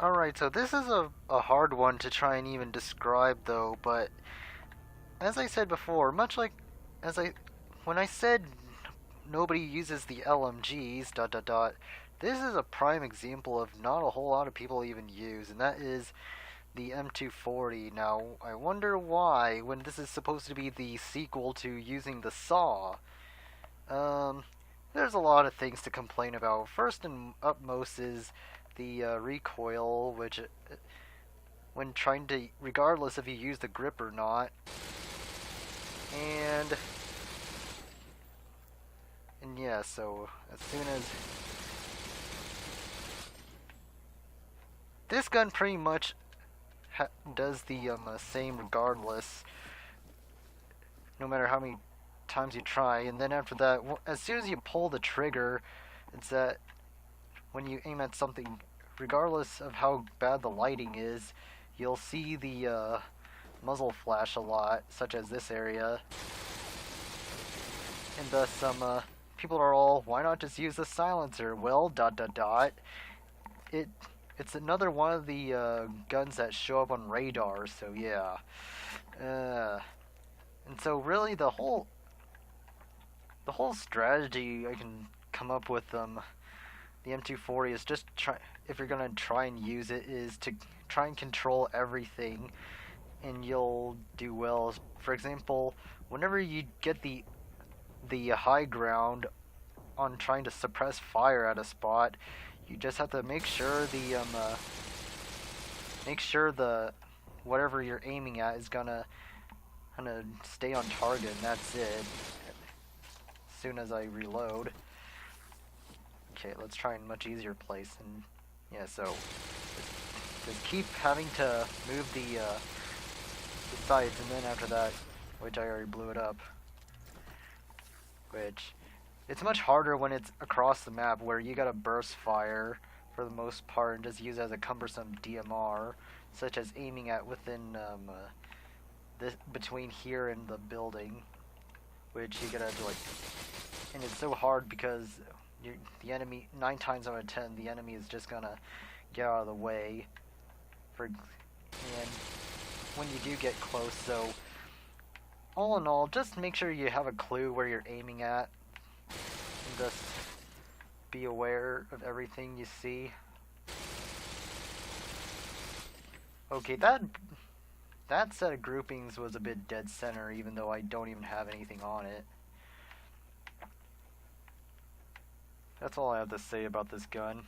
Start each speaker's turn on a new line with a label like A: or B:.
A: Alright, so this is a hard one to try and even describe though, but as I said before, much like as I when I said nobody uses the LMGs this is a prime example of not a whole lot of people even use, and that is the M240. Now, I wonder why when this is supposed to be the sequel to using the saw. Um there's a lot of things to complain about. First and upmost is the recoil, which when trying to, regardless if you use the grip or not. And yeah, so as soon as this gun pretty much does the same regardless, no matter how many times you try. And then after that, as soon as you pull the trigger, it's that when you aim at something, regardless of how bad the lighting is, you'll see the muzzle flash a lot, such as this area. And thus, people are all, why not just use the silencer? Well, It it's another one of the guns that show up on radar. So yeah, and so really the whole strategy I can come up with the M240 is just try, if you're gonna try and use it, is to try and control everything, and you'll do well. For example, whenever you get the high ground on trying to suppress fire at a spot, you just have to make sure the whatever you're aiming at is gonna stay on target, and that's it. As soon as I reload. Okay, let's try a much easier place, and yeah, so just keep having to move the sides, and then after that, which I already blew it up, which it's much harder when it's across the map where you gotta burst fire for the most part and just use it as a cumbersome DMR, such as aiming at within this between here and the building, which you gotta do like, and it's so hard because the enemy 9 times out of 10 the enemy is just gonna get out of the way and when you do get close. So all in all, just make sure you have a clue where you're aiming at, and just be aware of everything you see. Okay, that set of groupings was a bit dead center, even though I don't even have anything on it. That's all I have to say about this gun.